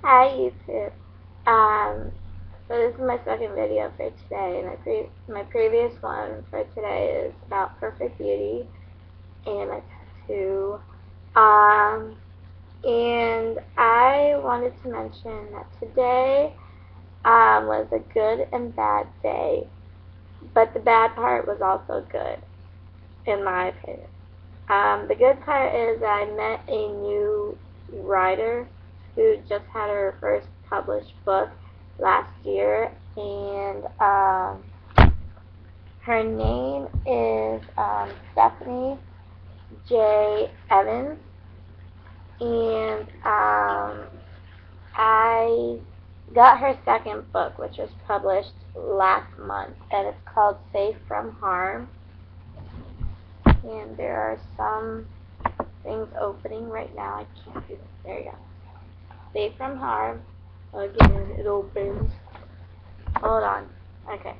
Hi YouTube. So this is my second video for today. My previous one for today is about perfect beauty and my tattoo. And I wanted to mention that today was a good and bad day, but the bad part was also good, in my opinion. The good part is I met a new writer who just had her first published book last year, and her name is Stephanie Jaye Evans, and I got her second book, which was published last month, and it's called Safe from Harm. And there are some things opening right now. I can't do this. There you go. Safe from Harm. Again, it opens. Hold on. Okay.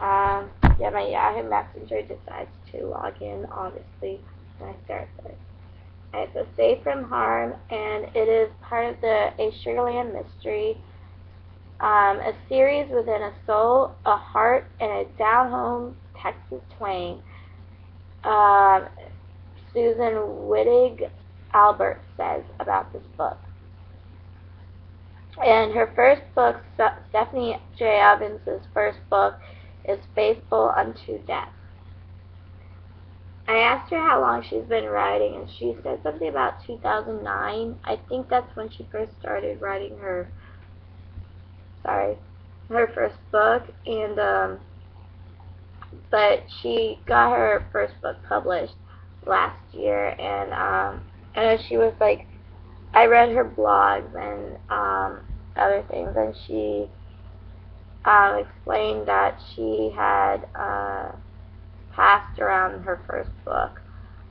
Yeah, my Yahoo Messenger decides to log in, obviously, when I start this. Alright, so Safe from Harm, and it is part of A Sugarland Mystery, a series within a soul, a heart, and a down-home Texas twang. Susan Wittig Albert says about this book. And her first book, Stephanie Jaye Evans' first book, is Faithful Unto Death. I asked her how long she's been writing, and she said something about 2009. I think that's when she first started writing her first book, and but she got her first book published last year, and she was like, I read her blogs and other things, and she explained that she had passed around her first book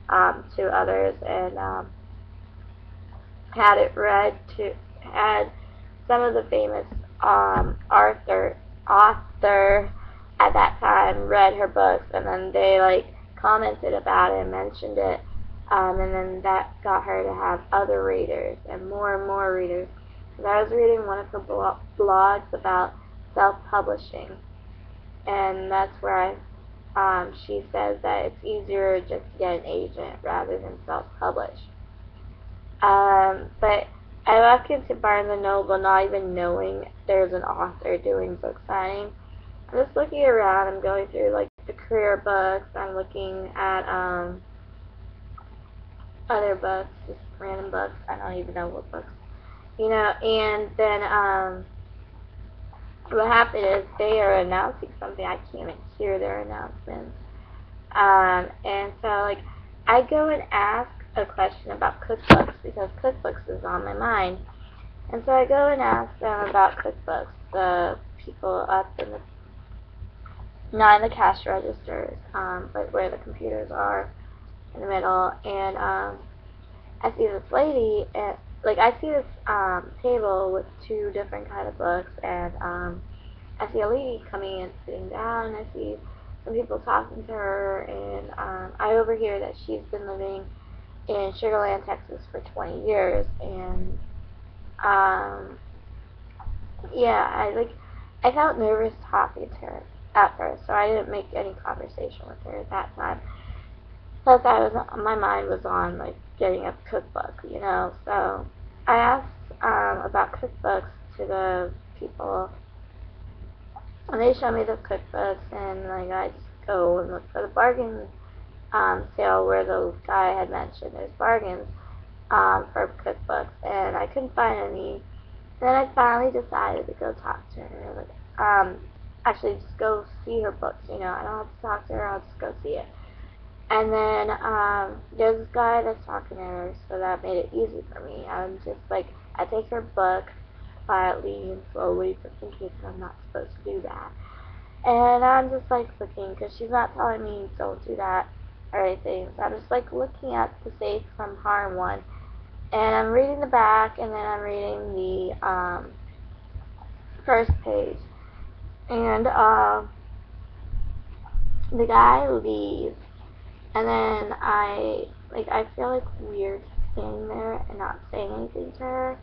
to others, and had some of the famous author at that time read her books, and then they like commented about it and mentioned it, and then that got her to have other readers and more readers. Because I was reading one of her blogs about self-publishing, and that's where she says that it's easier just to get an agent rather than self-publish. But I walk into Barnes & Noble not even knowing there's an author doing book signing. I'm just looking around. I'm going through like the career books. I'm looking at other books, just random books. I don't even know what books, And then what happened is they are announcing something. I can't even hear their announcements. And so like I go and ask a question about cookbooks because cookbooks is on my mind. And so I go and ask them about cookbooks, the people up in the, not in the cash registers, but where the computers are in the middle. And I see this lady, and like I see this table with two different kind of books, and I see a lady coming and sitting down, and I see some people talking to her, and I overhear that she's been living in Sugarland, Texas for 20 years, and yeah, I felt nervous talking to her at first, so I didn't make any conversation with her at that time. Plus, my mind was on like getting a cookbook, So I asked about cookbooks to the people, and they show me the cookbooks, and like I just go and look for the bargain sale where the guy had mentioned there's bargains for cookbooks, and I couldn't find any. Then I finally decided to go talk to her. Like, actually, just go see her books. I don't have to talk to her. I'll just go see it. And then there's this guy that's talking to her, so that made it easy for me. I'm just like, I take her book quietly and slowly, just in case I'm not supposed to do that. And I'm just like looking, because she's not telling me don't do that or anything. So I'm just like looking at the Safe from Harm one, and I'm reading the back, and then I'm reading the first page, and the guy leaves, and then I feel like weird standing there and not saying anything to her,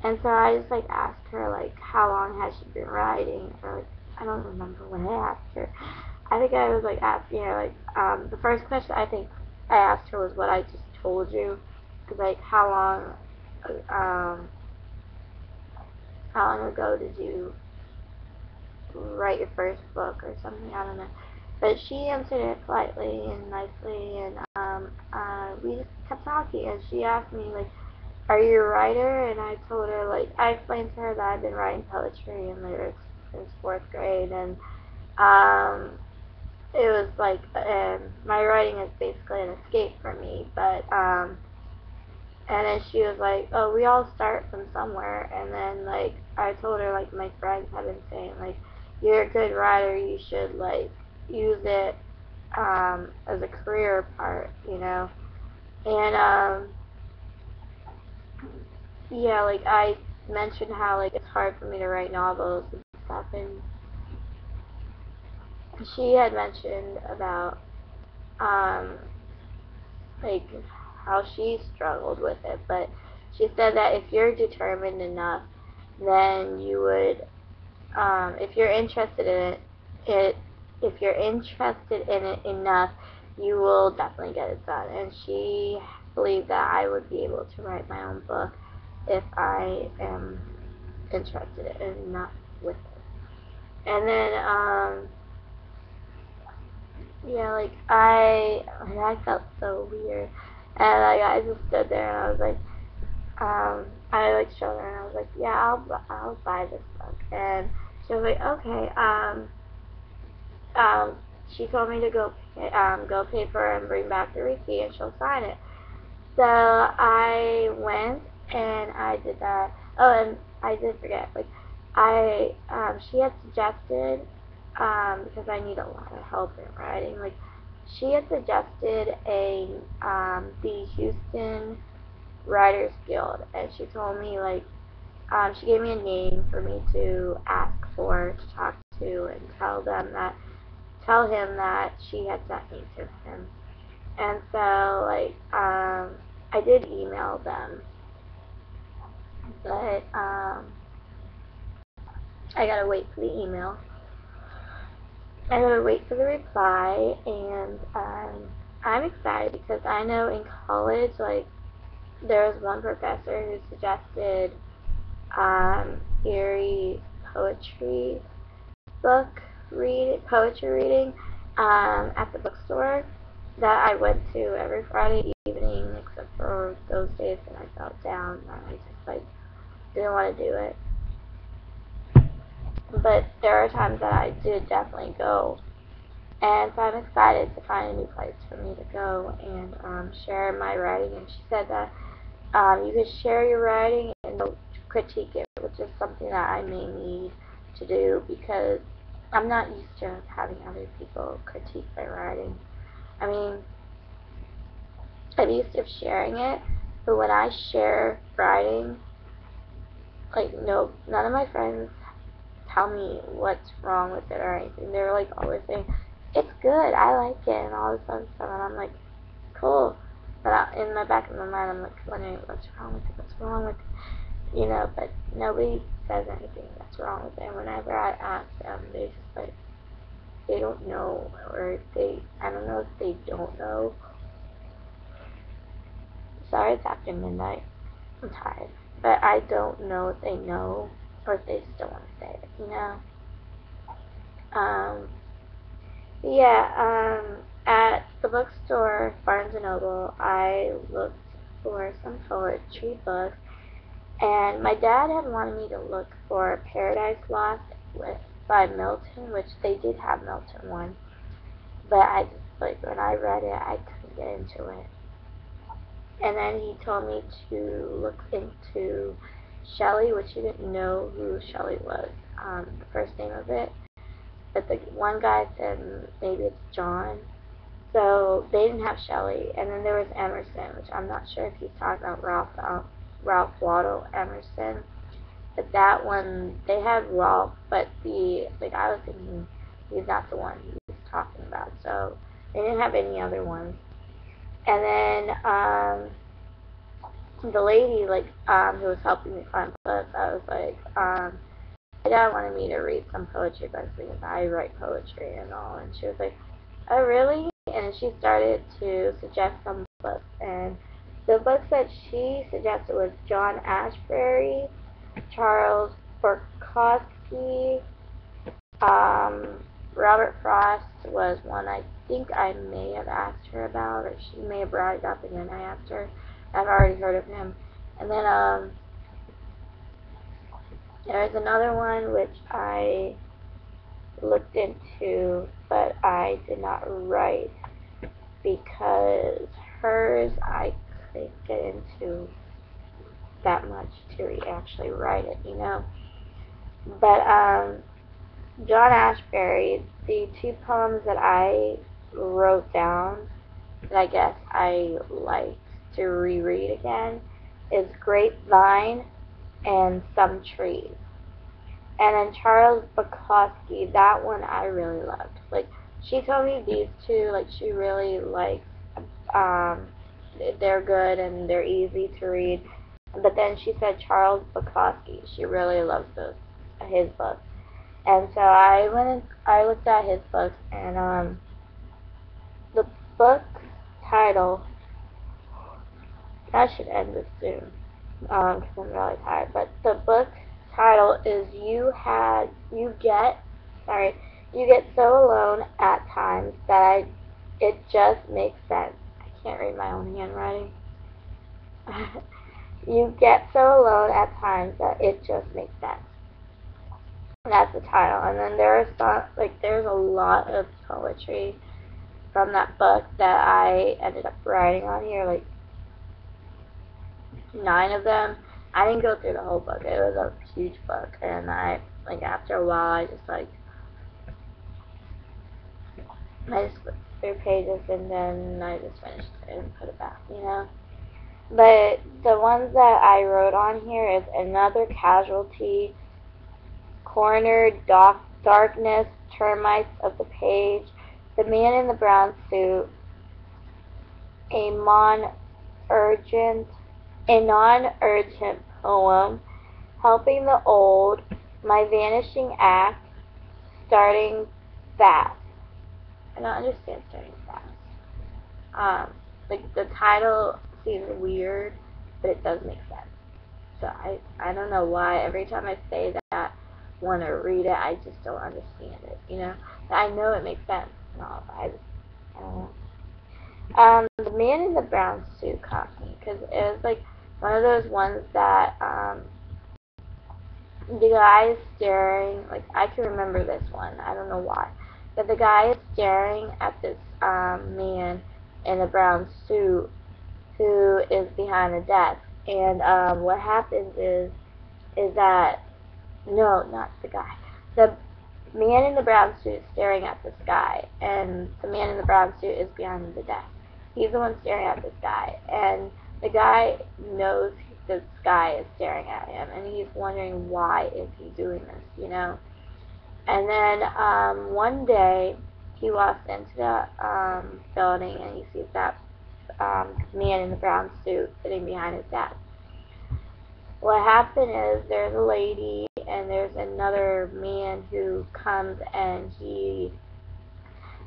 And so I just like asked her like how long has she been riding, or like I don't remember what I asked her. I think I was like asking her like the first question I think I asked her was what I just told you, cause like um how long ago did you write your first book or something, I don't know. But she answered it politely and nicely, and we just kept talking, and she asked me, like, are you a writer? And I told her, like, I explained to her that I've been writing poetry and lyrics since 4th grade, and it was like, my writing is basically an escape for me, but, and then she was like, oh, we all start from somewhere, and then, like, I told her, like, my friends have been saying, like, you're a good writer, you should, like, use it, as a career part, you know, and, yeah, like, I mentioned how, like, it's hard for me to write novels and stuff, and she had mentioned about, um, like, how she struggled with it, but she said that if you're determined enough, then you would, if you're interested in if you're interested in it enough, you will definitely get it done. And she believed that I would be able to write my own book if I am interested enough with it. And then, yeah, like I felt so weird, and like I just stood there and I was like, I like showed her and I was like, yeah, I'll buy this book, and she was like, okay, um, she told me to go pay for it and bring back the receipt and she'll sign it. So I went and I did that. Oh, and I did forget, like, she had suggested, because I need a lot of help in writing, like, she had suggested the Houston Writers Guild, and she told me, like, she gave me a name for me to ask for, to talk to, and tell him that she had sent me to him. And so, like, I did email them, but, I gotta wait for the email. I gotta wait for the reply, and, I'm excited because I know in college, like, there was one professor who suggested, Erie's poetry poetry reading, at the bookstore that I went to every Friday evening, except for those days when I felt down and I just like didn't want to do it. But there are times that I did definitely go, and so I'm excited to find a new place for me to go and, share my writing. And she said that, you could share your writing and critique it, which is something that I may need to do because I'm not used to having other people critique my writing. I mean, I'm used to sharing it, but when I share writing, like, no, none of my friends tell me what's wrong with it or anything. They're like always saying, it's good, I like it, and all this other stuff, and I'm like, cool. But in the back of my mind, I'm like wondering what's wrong with it, you know, but nobody says anything that's wrong with it. And whenever I ask them, they just like, they don't know, or I don't know if they don't know. Sorry, it's after midnight. I'm tired. But I don't know if they know or if they still want to say it, you know? Um, yeah, at the bookstore, Barnes& and Noble, I looked for some poetry books, and my dad had wanted me to look for Paradise Lost by Milton, which they did have Milton one, but I just, like, when I read it, I couldn't get into it. And then he told me to look into Shelley, which he didn't know who Shelley was, the first name of it. But the one guy said maybe it's John. So they didn't have Shelley. And then there was Emerson, which I'm not sure if he's talking about Ralph Waldo Emerson. But that one, they had Ralph, but I was thinking he's not the one he was talking about. So they didn't have any other ones. And then, the lady, like, who was helping me find books, I was like, my dad wanted me to read some poetry books because I write poetry and all, and she was like, oh, really? And she started to suggest some books, and the books that she suggested was John Ashbery, Charles Bukowski, Robert Frost was one I think I may have asked her about, or she may have brought it up, and then I asked her. I've already heard of him. And then there's another one which I looked into, but I did not write because hers I couldn't get into that much to actually write it, you know. But John Ashbery, the two poems that I wrote down that I guess I like to reread again is Grapevine and Some Trees. And then Charles Bukowski, that one I really loved. Like, she told me these two, like, she really likes, they're good and they're easy to read. But then she said Charles Bukowski, she really loves his books. And so I went and I looked at his books, and the book title, I should end this soon, because I'm really tired, but the book title is You Get So Alone at Times That It Just Makes Sense. I can't read my own handwriting. You get so alone at times that it just makes sense. That's the title. And then there's a lot of poetry from that book that I ended up writing on here, like 9 of them. I didn't go through the whole book. It was a huge book, and after a while, I just flipped through pages, and then I just finished it and put it back, you know. But the ones that I wrote on here is Another Casualty, Cornered Darkness, Termites of the Page, The Man in the Brown Suit, a non-urgent poem, Helping the Old, My Vanishing Act, Starting Fast. I don't understand starting fast. The title seems weird, but it does make sense. So I don't know why every time I say that, want to read it, I just don't understand it, you know. I know it makes sense and all, but I don't know. The Man in the Brown Suit caught me because it was like one of those ones that the guy is staring. Like, I can remember this one. I don't know why, but the guy is staring at this man in a brown suit who is behind the desk. And what happens is that no, not the guy. The man in the brown suit is staring at this guy, and the man in the brown suit is behind the desk. He's the one staring at this guy, and the guy knows this guy is staring at him, and he's wondering why is he doing this, you know. And then one day he walks into the building, and he sees that man in the brown suit sitting behind his desk. What happened is there's a lady and there's another man who comes, and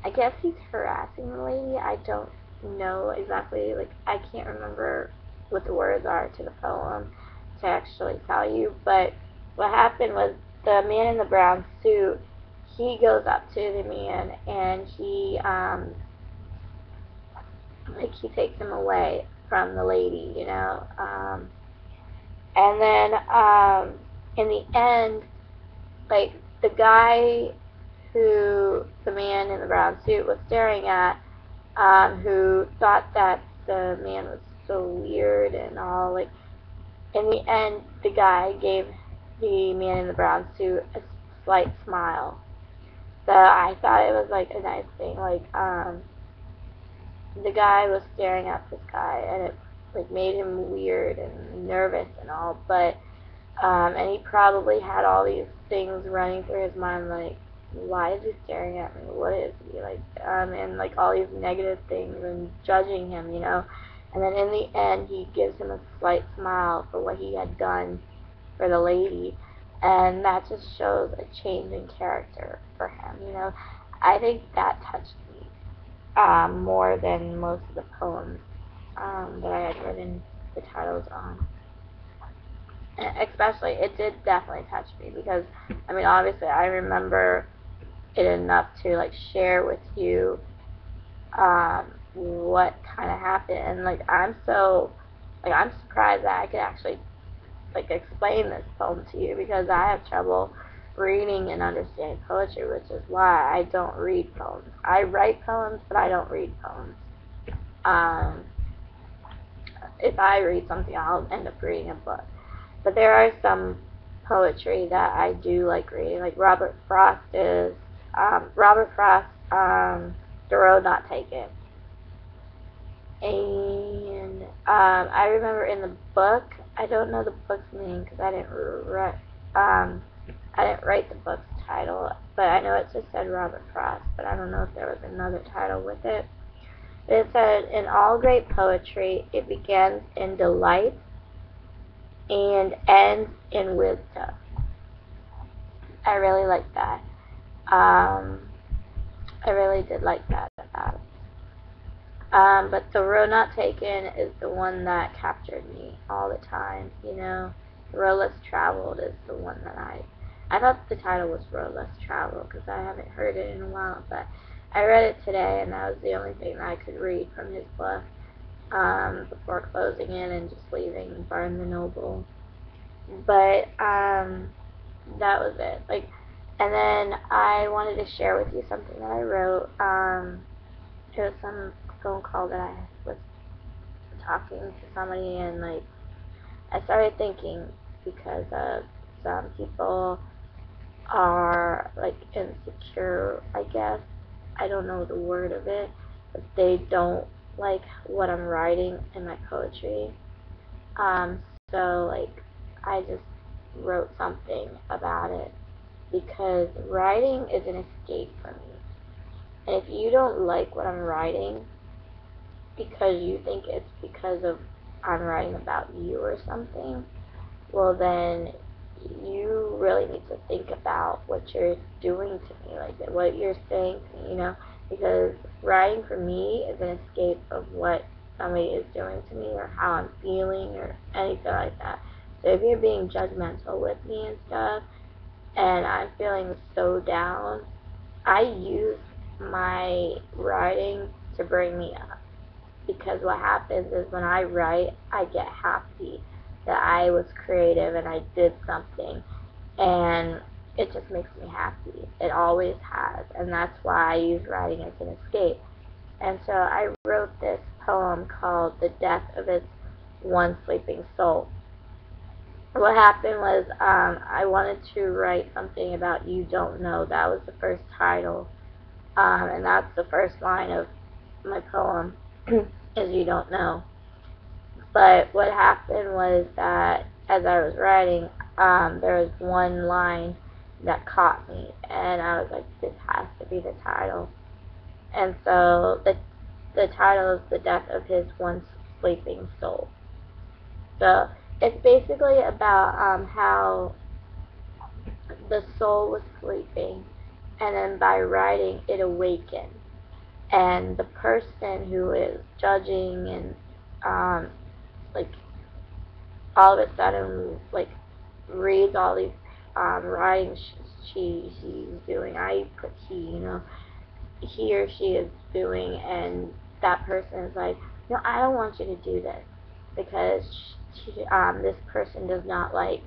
I guess he's harassing the lady. I don't know exactly, like, I can't remember what the words are to the poem to actually tell you, but what happened was the man in the brown suit, he goes up to the man, and he takes him away from the lady, you know. And then in the end, like, the guy who the man in the brown suit was staring at, who thought that the man was so weird and all, like, in the end, the guy gave the man in the brown suit a slight smile. So I thought it was like a nice thing. Like, the guy was staring at this guy, and it like made him weird and nervous and all, but and he probably had all these things running through his mind, like, why is he staring at me? What is he like? And like all these negative things and judging him, you know. And then in the end, he gives him a slight smile for what he had done for the lady. And that just shows a change in character for him, you know. I think that touched me more than most of the poems that I had written the titles on. And especially, it did definitely touch me because, I mean, obviously, I remember it enough to like share with you what kind of happened, and like I'm surprised that I could actually like explain this poem to you because I have trouble reading and understanding poetry, which is why I don't read poems. I write poems, but I don't read poems. Um, if I read something, I'll end up reading a book. But there are some poetry that I do like reading, like Robert Frost, The Road Not Taken. And I remember in the book, I don't know the book's name because I didn't write the book's title, but I know it just said Robert Frost, but I don't know if there was another title with it. It said, in all great poetry, it begins in delight and ends in wisdom. I really like that. I really did like that about it. But The Road Not Taken is the one that captured me all the time, you know. The Road Less Traveled is the one that I thought the title was Road Less Traveled because I haven't heard it in a while, but I read it today and that was the only thing that I could read from his book before closing it and just leaving Barnes and Noble. But that was it. Like, and then I wanted to share with you something that I wrote. It was some phone call that I was talking to somebody, and like I started thinking because some people are like insecure, I guess. I don't know the word of it, but they don't like what I'm writing in my poetry. So like I just wrote something about it because writing is an escape for me. And if you don't like what I'm writing because you think it's because of I'm writing about you or something, well then you really need to think about what you're doing to me, like what you're saying to me, you know, because writing for me is an escape of what somebody is doing to me or how I'm feeling or anything like that. So if you're being judgmental with me and stuff, and I'm feeling so down, I use my writing to bring me up. Because what happens is when I write, I get happy that I was creative and I did something. And it just makes me happy. It always has. And that's why I use writing as an escape. And so I wrote this poem called The Death of His One Sleeping Soul. What happened was I wanted to write something about You Don't Know. That was the first title. And that's the first line of my poem, is You Don't Know. But what happened was that as I was writing, there was one line that caught me, and I was like, this has to be the title. And so the title is The Death of His One Sleeping Soul. So it's basically about how the soul was sleeping, and then by writing, it awakened. And the person who is judging and like all of a sudden like reads all these writings she's doing. I put he, he or she is doing, and that person is like, no, I don't want you to do this because this person does not like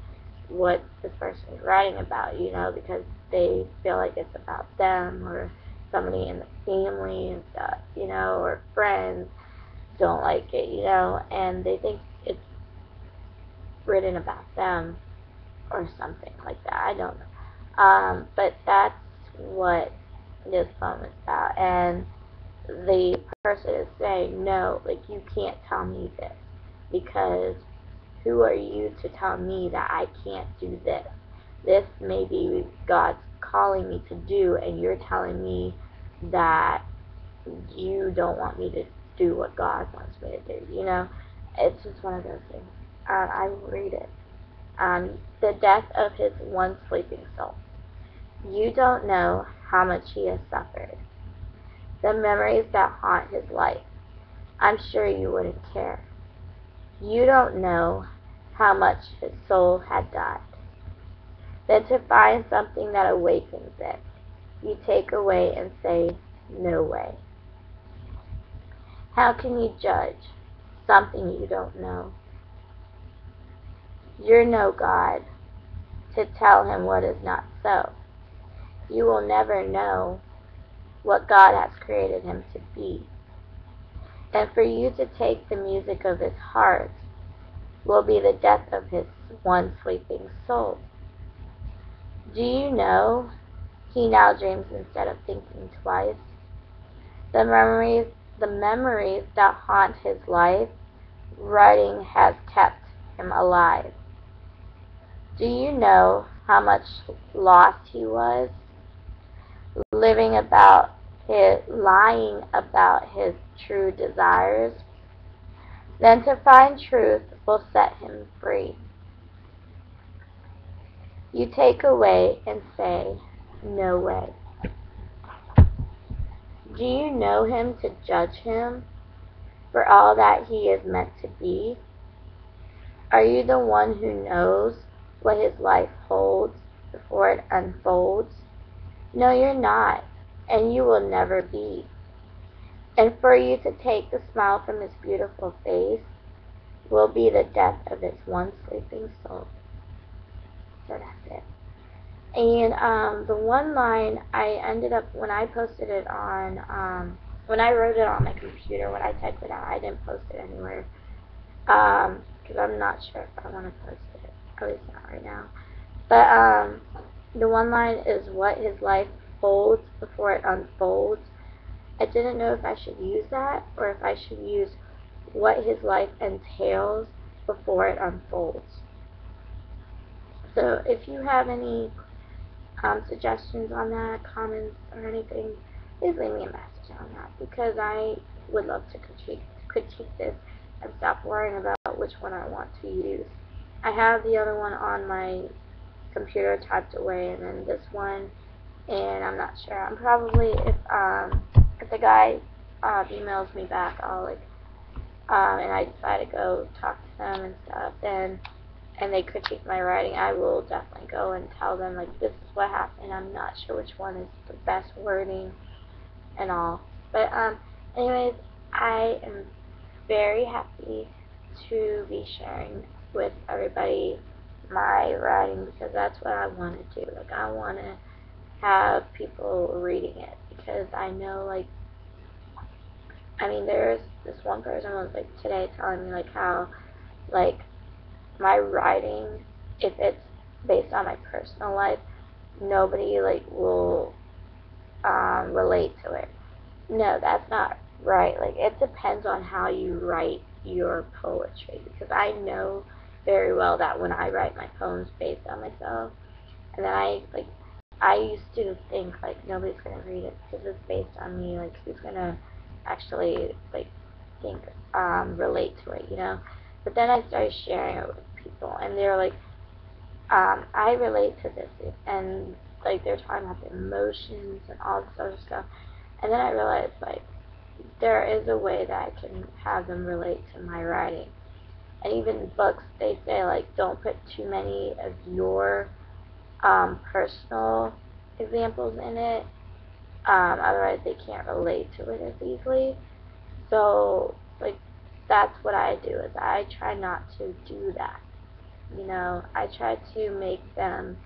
what this person is writing about, because they feel like it's about them or somebody in the family and stuff, or friends don't like it, and they think it's written about them or something like that. I don't know. But that's what this poem is about. And the person is saying, no, like, you can't tell me this, because who are you to tell me that I can't do this? This may be God's calling me to do, and you're telling me that you don't want me to do what God wants me to do, you know? It's just one of those things. I will read it. The death of his one sleeping soul. You don't know how much he has suffered. The memories that haunt his life. I'm sure you wouldn't care. You don't know how much his soul had died. Then to find something that awakens it, you take away and say, no way. How can you judge something you don't know? You're no God to tell him what is not so. You will never know what God has created him to be. And for you to take the music of his heart will be the death of his one sleeping soul. Do you know he now dreams instead of thinking twice? The memories that haunt his life, writing has kept him alive. Do you know how much lost he was? Lying about his true desires? Then to find truth will set him free. You take away and say, no way. Do you know him to judge him for all that he is meant to be? Are you the one who knows what his life holds before it unfolds? No, you're not, and you will never be. And for you to take the smile from his beautiful face will be the death of his one sleeping soul. So that's it. And the one line I ended up, when I posted it on, when I wrote it on my computer, when I typed it out, I didn't post it anywhere, because I'm not sure if I want to post it, at least not right now. But the one line is what his life holds before it unfolds. I didn't know if I should use that, or if I should use what his life entails before it unfolds. So if you have any suggestions on that, comments, or anything, please leave me a message on that, because I would love to critique this and stop worrying about which one I want to use. I have the other one on my computer typed away, and then this one, and I'm not sure. I'm probably, if the guy emails me back, I'll and I decide to go talk to them and stuff, and they critique my writing, I will definitely go and tell them, this is what happened. I'm not sure which one is the best wording and all. But anyways, I am very happy to be sharing with everybody my writing, because that's what I want to do. I want to have people reading it, because I know, there's this one person was today telling me how my writing, if it's based on my personal life, nobody will relate to it. No, that's not right. It depends on how you write your poetry, because I know very well that when I write my poems based on myself, and then I used to think nobody's gonna read it because it's based on me. Who's gonna actually relate to it, you know? But then I started sharing it with people, and they're I relate to this, and they're talking about the emotions and all this other stuff, and then I realized there is a way that I can have them relate to my writing. And even books, they say don't put too many of your personal examples in it, otherwise they can't relate to it as easily. So that's what I do, is I try not to do that. I try to make them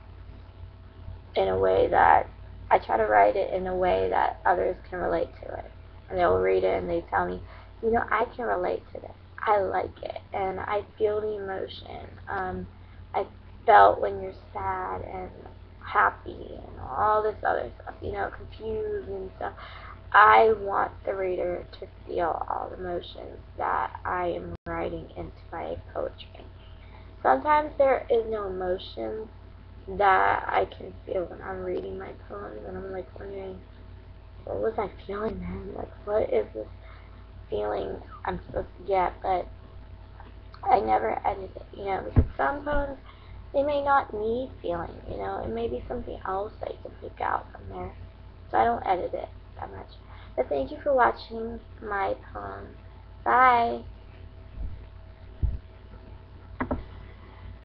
in a way that, I try to write it in a way that others can relate to it. And they'll read it and they tell me, I can relate to this. I like it, and I feel the emotion. I felt when you're sad and happy and all this other stuff, confused and stuff. I want the reader to feel all the emotions that I am writing into my poetry. Sometimes there is no emotion that I can feel when I'm reading my poems, and I'm wondering, what was I feeling then? What is this feeling I'm supposed to get, but I never edit it, because some poems, they may not need feeling, it may be something else that you can pick out from there. So I don't edit it that much. But thank you for watching my poem. Bye!